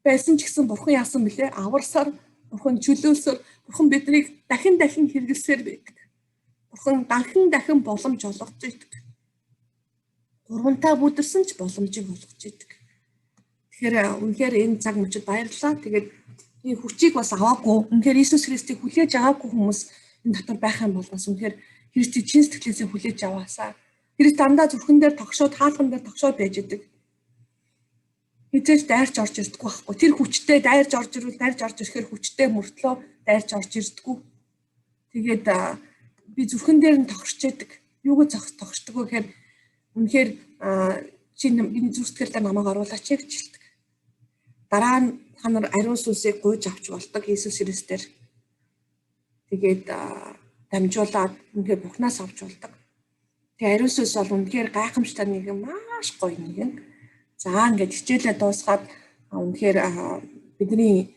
S1: байсан ч гэсэн бурхан яасан бэлээ? Аварсаар, бурхан чөлөөлсөөр, бурхан биднийг дахин хэрэгэлсээр байдаг. Бурхан дахин боломж олгож идэг. Гурвантаа бүдэрсэн ч боломжийг олгож идэг. Тэгэхээр үнэхээр энэ цаг мөчид баярлалаа. Тэгээд энэ хүчийг бас аваагүй. Үнэхээр Иесус Христийг хүлээж аваагүй хүмүүс энэ дотор байх юм бол бас үнэхээр Христийг чин сэтгэлээсээ хүлээж аваасаа. Христ дандаа зүрхэн дээр тогшоод, хаалган дээр тогшоод байж идэг. Хизээж дайрч орж ирдэггүй байхгүй. Тэр хүчтэй дайрч орж ирэхээр хүчтэй мөртлөө дайрч орж ирдэггүй. Тэгээд би зүрхэн дээр нь тогшч идэг. Юуг тогшдог вэ гэхээр үнэхээр чи миний зүрхтгэлээр намайг оруулаач гэж хэлдэг. Дараа нь та нар ариун сүнсийг гуйж авч болдог Иесус Христээр. Тэгээд дамжуулаад үнэхээр Бурханаас авч болдог. Тэгээ ариун сүнс бол үнэхээр гайхамшигтай нэг маш гоё нэг. За ингээд хичээлээ дуусгаад үнэхээр бидний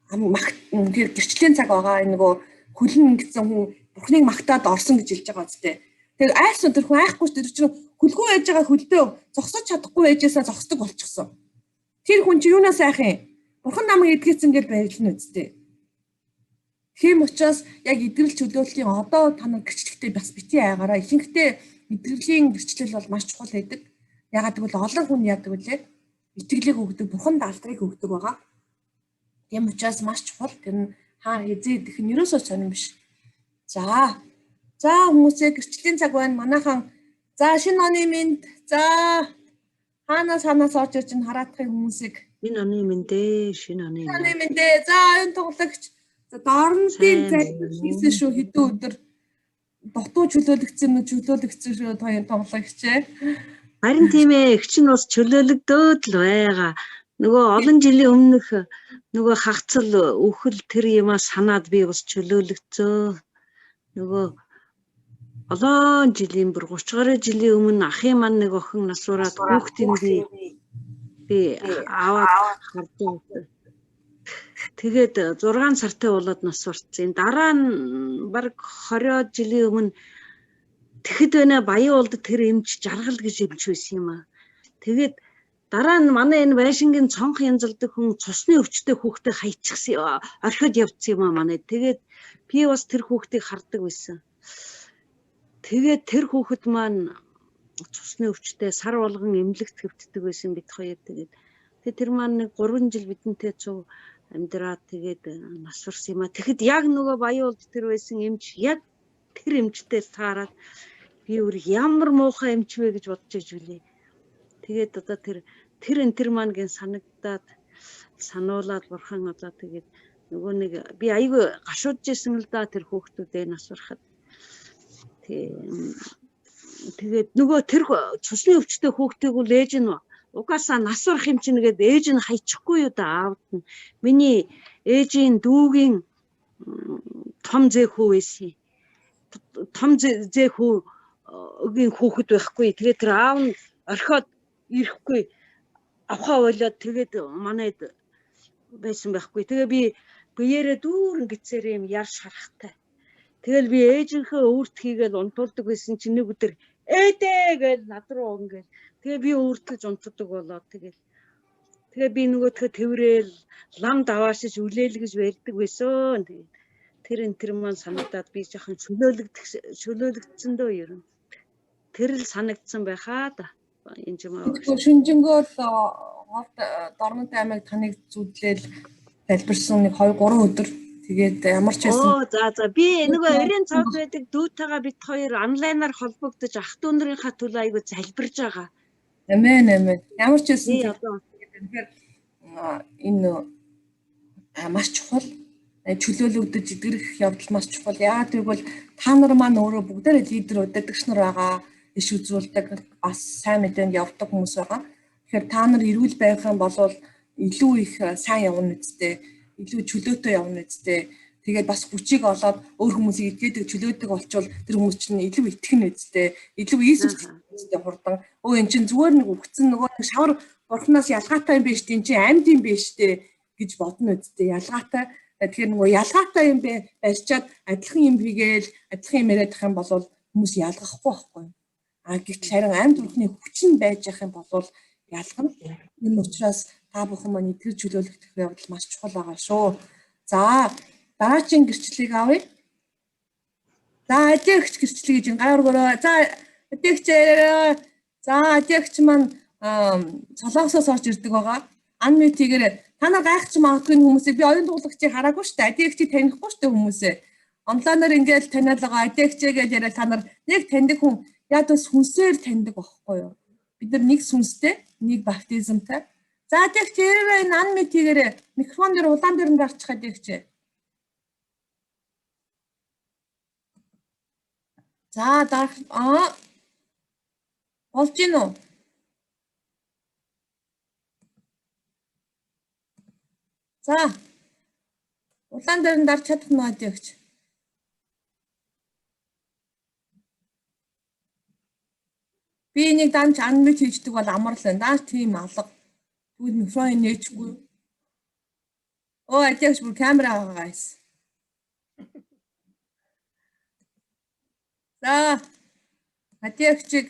S1: үнэхээр гэрчлийн цаг байгаа. Энэ нөгөө хөлн ингэсэн хүн Бурхныг магтаад орсон гэж хэлж байгаа үстэй. Тэгээд айсан тэр хүн айхгүй тэр чинь хөлгүй байж байгаа хөлдөө зогсож чадахгүй байжсаа зогсдог болчихсон. Тэр хүн чи юунаас айх юм? Бурхан намайг эдгэсэн гэж баярлна үстэй. Тийм учраас яг эдгэрэл чөлөөллийн одоо та нар гэрчлэгтээ бас бити айгаараа. Ихэнхдээ эдгэрлийн гэрчлэл бол маш чухал байдаг. Ягаад гэвэл олон хүн яадаг вүлээ? Итгэлийг өгдөг, Бурханд алдрыг өгдөг байгаа. Тийм учраас маш чухал. Тэр нь хаа эзэдэх нь ерөөсөө сонирн биш. За хүмүүсээ гэрчлийн цаг байна. Манайхан за шинэ оны минь за хаанаас орж ирж ин хараадахын хүмүүсийг
S2: энэ оны минь дээ шинэ оны
S1: минь дээ. За энэ тоглогч за доорнын хийсэн шүү хэдэн өдөр дутуу чөлөөлөгдсөн шүү тоглогч.
S2: Харин тийм ээ эгч нь бас чөлөөлөгдөөд л байгаа. Нөгөө олон жилийн өмнөх нөгөө хагцал үхэл тэр юмаа санаад би бас чөлөөлөгцөө. Нөгөө олон жилийн бүр 30 гаруй жилийн өмнө ахын маань нэг охин насураад хүүхдийн би аваад гардаг. Тэгээд 6 сартай болоод нас урцсан. Дараа нь баг 20 жилийн өмнө тэгэхэд байна баян улд тэр эмч жаргал гэж эмч байсан юм аа. Тэгээд дараа нь манай энэ байшингийн цонх янзалдаг хүн цусны өвчтөй хүүхдээ хайчихсан. Орхиод явцсан юм аа манай. Тэгээд би бас тэр хүүхдийг хардаг байсан. Тэгээд тэр хүүхэд маань цусны өвчтөй сар болгон эмнэлэгт хэвтдэг байсан бид хоёр. Тэгээд тэр маань нэг 3 жил бидэнтэй цуг амьдраад тэгээд нас урсан юм аа. Тэгэхэд яг нөгөө баян улд тэр байсан эмч яг тэр эмчтэй таараад би өөр ямар муухай эмч вэ гэж бодож иж үлээ. Тэгээд одоо тэр энэ маань гэн санагдаад сануулаад бурхан одоо тэгээд нөгөө нэг би айгүй гашуудж исэн л да тэр хүүхдүүдээ нас урахад. Тэгээд нөгөө тэр цусны өвчтөй хүүхдийг үл ээж нь угаасаа нас урах юм чинь нэгэд ээж нь хайчихгүй юу да аавд нь. Миний ээжийн дүүгийн том зэхүү байсан. Том зэхүүгийн хүүхэд байхгүй. Тэгээд тэр аав нь орхиод ирэхгүй авахаа болоод тэгээд манайд байсан байхгүй. Тэгээ би биеэрээ дүүрэн гицээр юм яр шарахтай. Тэгэл би ээжийнхээ өөрт хийгээл унтуулдаг байсан чинь нэг өдөр ээдээ гэж над руу ингээл тэгээ би өөртгөж унтдаг болоод тэгээ би нөгөөдхөө тэрэл лам даваашиж үлээлгэж барьдаг байсан. Тэгээд тэр маань санагдаад би жоохон чөлөөлөгдсөн дөө ер нь. Тэр л санагдсан байхаа да. Энэ юм аа.
S1: Шүнжэнгөөр говьд Дорнод аймаг таныг зүтлээл залбирсан нэг 2-3 өдөр. Тэгээд ямар ч байсан.
S2: За би нөгөө 90 цавд байдаг дүүтэйгээ бид хоёр онлайнаар холбогдож ах дүү нарынхаа төлөө айгу залбирж байгаа.
S1: Амин. Ямар ч байсан. Тэгэхээр энэ маш чухал чөлөөлөгдөж идэгрэх явдал маш чухал. Яагаад гэвэл та нар маань өөрөө бүгдээрээ лидер удирдагч нар байгаа. Иш үзүүлдэг бас сайн мэдээнд явдаг хүмүүс байгаа. Тэгэхээр та нар эрүүл байх юм бол илүү их сайн явна үсттэй, илүү чөлөөтэй явна үсттэй. Тэгээд бас хүчийг олоод өөр хүмүүсийг идгээд чөлөөдөг болчвол тэр хүмүүс чинь илүү итгэн үсттэй, илүү Иесус Христостэй хурдан. Эн чинь зүгээр нэг үгцэн нөгөө нэг шавар бурхнаас ялгаатай юм биш тийм чинь амьд юм биш үү гэж бодно үсттэй. Ялгаатай. Тэгэхээр нөгөө ялгаатай юм барьчаад адилхан юм хийгээл адилхан юм яриад ах юм бол хүмүүс ялгахгүй байхгүй. Гэтэл харин амьд бурхны хүч нь байж явах юм бол ялгана. Энэ учраас та бүхэн маань итгэж чөлөөлөх явдал маш чухал байгаа шүү. За дараагийн гэрчлэлийг авъя. За адиагч гэрчлэл гэж гайваргороо. За адиагч маань цолоосоос орж ирдэг байгаа. Анмютигээр та нар гайхаж магадгүй хүмүүсийг би оюун туулагчийг хараагүй шүү дээ. Адиагчийг танихгүй шүү дээ хүмүүсээ. Онлайнаар ингээл таниад байгаа адиагчээ гэж яриад та нар нэг таньдаг хүн яг бас хүнсээр таньдаг байхгүй юу? Бид нар нэг сүнстэй, нэг баптизмтай. За адиагч энэ анмютигээр микрофон дээр улаан дээр нь гарчих адиагч. За болж гин үү? За улаан дээр нь дарж чадах нь адиагч. Би энийг данч анмют хийждэг бол амарлаа. Данч тийм алга. Тэгвэл микрофон нээчихгүй. Адиагч бүр камера аваагаас. За адиагчийг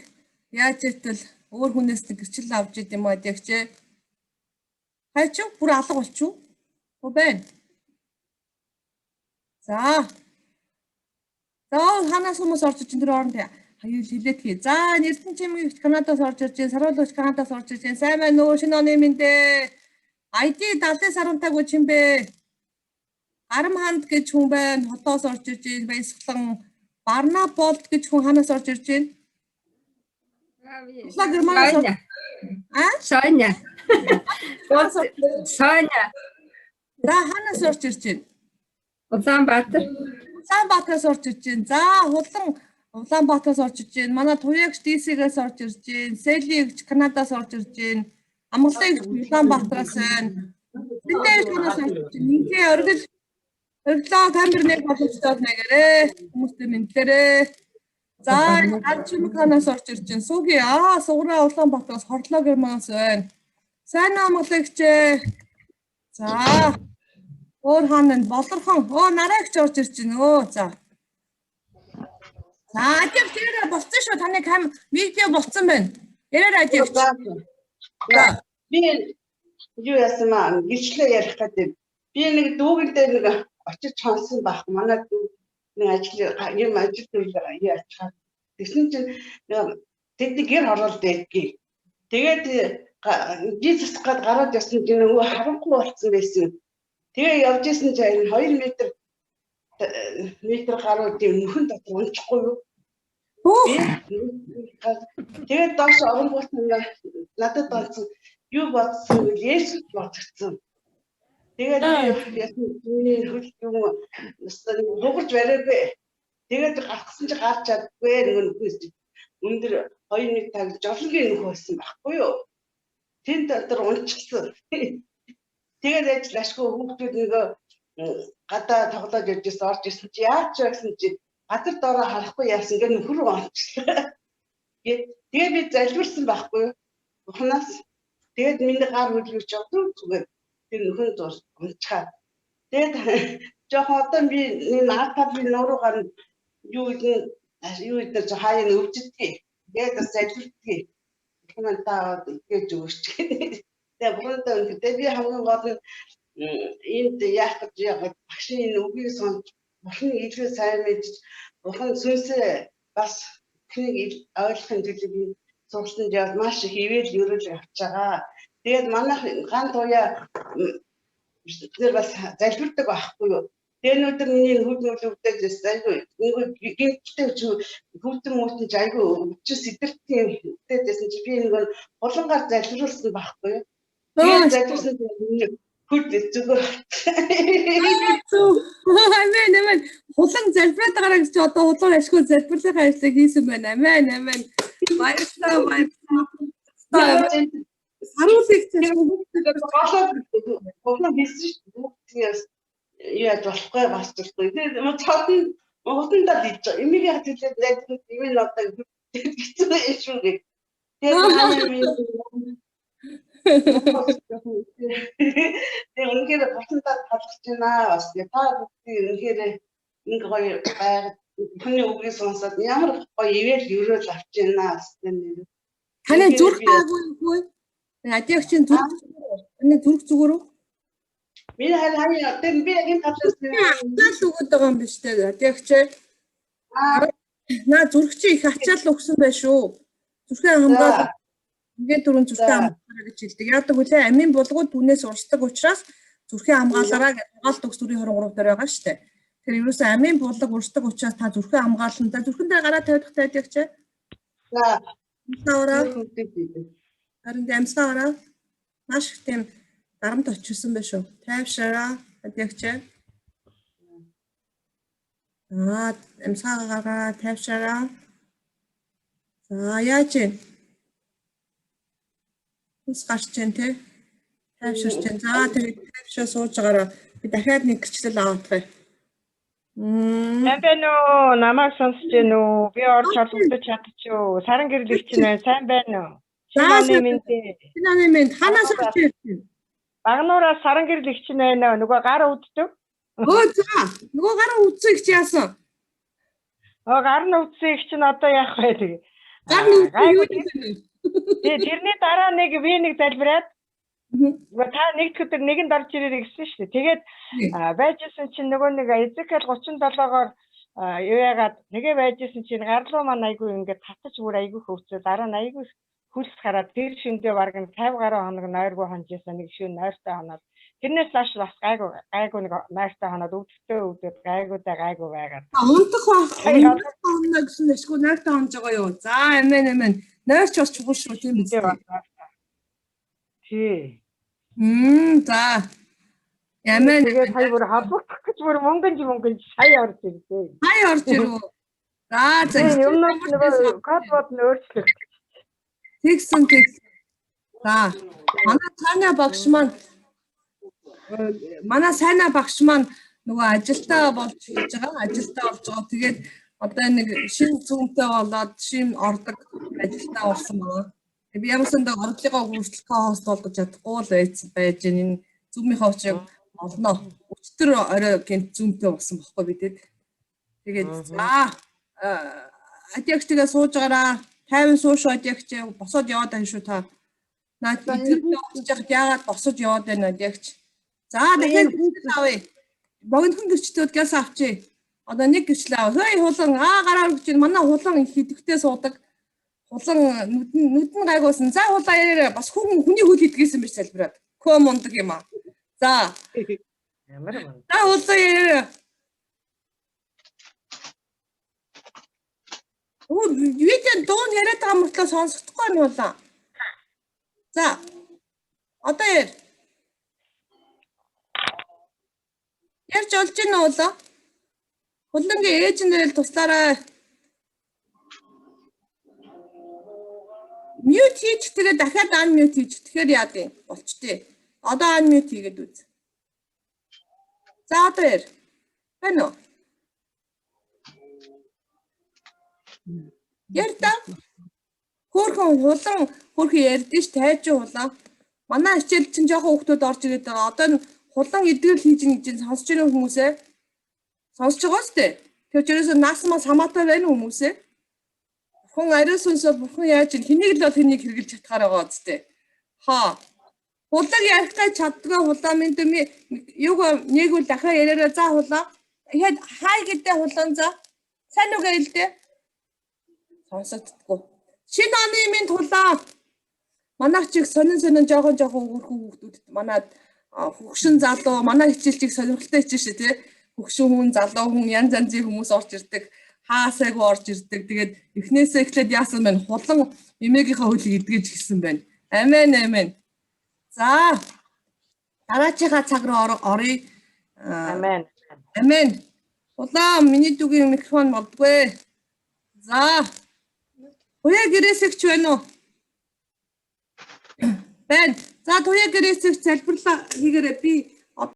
S1: яаж итэл өөр хүнээс гэрчил авч ид юм адиагч. Хайч бүр алга болчихв. Байна. За ханаас хүмүүс орж ич энэ оронд хаяа хилээд хий. За Эрдэнэ чимээ Канадаас орж ирж байна. Саруулууч Канадаас орж ирж байна. Сайн байна уу? Шинэ оны мэндэ. ID 70 сарантайгүй чим бэ? Арам ханд гэж хүн байна. Хотоос орж ирж байна. Баясгалан Барна болт гэж хүн ханаас орж ирж байна?
S3: Соня. Соня.
S1: За ханаас орж ирж байна?
S3: Улаанбаатар.
S1: Улаанбаатараас орж ирж байна. За Улаанбаатараас орж ирж байна. Манай Туягч DC-гээс орж ирж байна. Селигч Канадаас орж ирж байна. Амгаланч Улаанбаатараас байна. Тэндээс ханаас орж ирж байна. Ингээ оргилоо камер нэг боломжтой нэгээрээ хүмүүстэй мэдлээрээ. За Альчимханаас орж ирж байна. Сүүги Суграа Улаанбаатараас Хорлоо гэрманаас байна. Сайн амгалагчээ. За. Өөр хаан болорхон. Нараагч орж ирж байна. За. За, адив тэр болцсон шүү. Таны видео болцсон байна. Яраар адив.
S4: За. Би юу яасан маа гिचлээ ярих гэдэг. Би нэг дүүгэл дээр нэг очиж чонсон баг. Манай дүү нэг ажил төлөв яачаад. Тэгсэн чинь тэдний гэр хороол дээдгий. Тэгээд би засгаад гараад явсан чинь нөгөө харанхуй болцсон байсан. Тэгээ явж исэн чинь 2 метр гаруй тийм нөхөн дотор унчихгүй юу? Тэгээд доош оронгууд надад бодсон юу бодсон вэ? Есүс бодсон. Тэгээд миний хөл юм хугарч бариад тэгээд гаргасан чи гарч чадгүй нөгөө өндөр 2-1 таг жолонгийн нөх байсан байхгүй юу? Тэнд дотор унчихсан. Тэгээд ажил ашгүй хүүхдүүд нөгөө гадаа тоглоод явжсэн орж ирсэн чи яач гэсэн чи газар доороо харахгүй яасан гэх нөхөр рүү онцлоо. Тэгээд би залбирсан байхгүй юу? Бухнаас тэгээд миний гар хөлөвч явсан зүгээр тэр нөхөн дуус унцгаа. Тэгээд жоохон одоо би наатад би нуруу гар юу идэ хаяа өвчтгий. Тэгээд залбиртгий. Бухнаа таа гэж өгч. Тэгээд бухнаа би хамгийн гол нь энд яах гэж яг багшийн үгийг сонж бурхан илүү сайн мэдж бурхан сүнсээ бас тнийг ойлгохын төлөө сурсанд яваад маш их ивэл өрөөл авч байгаа. Тэгээд манайх ган туяа тэр бас залбирдаг байхгүй юу? Тэр өдөр миний хөлөвдөж айгүй гинттэй хүүтэн мөтөж айгүй өчс сэтэртийн үтээдсэн чи би нэг хулангаар залбируулсан байхгүй юу? Тэгээд залбирсан хүд зүгээр.
S1: Амен. Хулан залбираад байгаа гэж одоо хулан ашгүй залбирлын ажлыг хийсэн байна. Амен. Баярлалаа. Харуулъя гэж
S4: хулан хийсэн шүү дээ. Яаж болохгүй бас зүрхгүй. Тэгээд хуландаа дийж байгаа. Эмийг яг хэлээд найдвар юм одоо хэцүү шүү гэ. Тэгээд үнэхээр хуландаа талхаж байна бас. Та бүгд үнэхээр нэг гоё байгаад хүний үгийг сонсоод ямар гоё ивэл өрөөл авч байна гэсэн.
S1: Таны зүрх байгаагүй юу? Адиогчийн зүрх зүгээр үү?
S4: Би хаяа тэр би яг энэ талаас
S1: ачаал өгöd байгаа юм биш үү? Адиогчээ. Наа зүрх чи их ачаал өгсөн байх шүү. Зүрхээ хамгаалах. Ингээд түрүүн зүрхээ хамгаалаа гэж хэлдэг. Яадаг үлээ амийн булгууд түүнээс урсдаг учраас зүрхээ хамгаалаараа гэж хамгаалт өгс төрийн 23 дээр байгаа шүү дээ. Тэр ерөөсөө амийн булаг урсдаг учраас та зүрхээ хамгаална. Та зүрхэндээ гараа тавьдаг адиогчээ.
S4: За.
S1: Харин амсаараа маш их тийм дарамт очсон байх шүү. Тайвшаараа адиогчээ. Амсаараа тайвшаараа. За яаж вэ? Ус гарч जैन те. Тайвширч जैन. За тэгээд тайвшаа сууж байгаараа би дахиад нэг гэрчлэл аваадах.
S3: Сайн байна уу? Намайг сонсож байна уу? Би орж холбогдож чадчихв. Саран гэрлэгч нэ сайн байна уу?
S1: Шинаны минь ханаас орж ирсэн?
S3: Багнуураас саран гэрлэгч нэ нөгөө гар үддэг.
S1: За. Нөгөө гар үдсэн их чи яасан?
S3: Гар нь үдсэн их чинь одоо яах вэ тэгээ?
S1: Гар нь үдсэн юу гэсэн?
S3: Тэрний дараа нэг би нэг залбираад та нэгд өдөр нэгэнд орж ирээ гэсэн шүү дээ. Тэгээд байжсэн чинь нөгөө нэг Эзекиэл 37-оор юу яагаад нэгэ байжсэн чинь гарлуу маань айгүй ингээд татаж бүр айгүй хөвцөө дараа нь айгүй хүлс гараад тэр шиндээ бараг 50 гаруй хоног нойргүй хонжсэн нэг шин нойртой хоноод тэрнээс цааш бас гайгүй нэг нойртой хоноод өвдөлтөө гайгүй байгаад.
S1: Унтах хоног гэсэн нэшгүй нойртой хонж байгаа юу? За амен. Нойрч бас чухал шүү тийм биз дээ.
S3: Тий.
S1: За. Ямаа
S3: тэгээд хай бүр халбагдах гэж бүр мөнгөн сая орж ирдээ.
S1: Хай орж ирв. За
S3: юмнаас нөгөө код бод нь өөрчлөх.
S1: Тэгсэн. За. Манай сайнаа багш маань нөгөө ажилдаа болж хийж байгаа. Ажилдаа орж байгаа. Тэгээд Одоо нэг шин зүүнтэй болоод шин ордог ажилтаа орсон байна. Би ямар сандаа орлогоо хүртэл хост болгож чадахгүй л байж энэ зүүмийн хавчиг олноо. Өчтөр орой гинт зүүмтэй болсон бохгүй бидэд. Тэгээд за адягч тэгээ сууж гараа 50 сууш адягч босоод яваад байна шүү та. Наад тэр явж яагаад босож яваад байна адягч. За дахиад авъя. Богино гэрчтүүд гяс авчи. Одоо нэг гэрчлээ. Хөөе хулан гараа өгч байна. Манай хулан хидэвхтэй суудаг. Хулан нүдэн гайгуулсан. За хулаа ярээ бас хүний хөл хидгээсэн биш залбираад. Көө мундаг юм аа. За.
S3: Ямар юм.
S1: За хулаа ярээ. Видео дуун яриад байгаа мөртлөө сонсохгүй юм болоо. За. Одоо яар. Ярьж олж ийн болоо. Хулангийн ээжнэрэл туслаарай. Мьют хийж тэгээ дахиад анмьют хийж тэгэхээр яа дээ болчтээ. Одоо анмьют хийгээд үз. За одоо яар. Байна уу? Ярта. Хөрхөн ярьдэн ш тайж хулаа. Манай хичээл чинь жоохон хүүхдүүд орж ирээд байгаа. Одоо хулан эдгэл хийж ин гэж сонсож байгаа хүмүүсээ сонсож байгаа сте. Тэр чирээс наасмаа самаатай байна хүмүүсээ. Хүн ариун сүнсөө бурхан яаж хэнийг л хэнийг хэрглэж чадхаар байгаа сте. Хаа. Хулаг ярих гэж чаддгаа хулаа минь дүми юг нэгвэл дахиад яриараа за хулаа. Яд хай гэдэг хулан за. Сайн уу гэлдэ. Сонсогддгоо. Шинэ оны минь тулаа. Манайх чиг сонин жоохон өөрхөн хүүхдүүдэд манад хөгшин залуу манай хичээлчийг сонирхолтой хичээл шүү тий. Хөгшин хүн залуу хүн янз янзын хүмүүс орж ирдэг. Хаасайг орж ирдэг. Тэгээд эхнээсээ эхлээд яасан байна? Хулан эмээгийнхаа хөлийг эдгэж гисэн байна. Амен амен. За. Дараачихаа цаг руу оръё.
S3: Амен.
S1: Амен. Улаан миний дүгийн микрофон болдгоо. За. Туяа гэрээсэгч байна уу? Байна. За туяа гэрээсэгч залбирлаа хийгээрэй би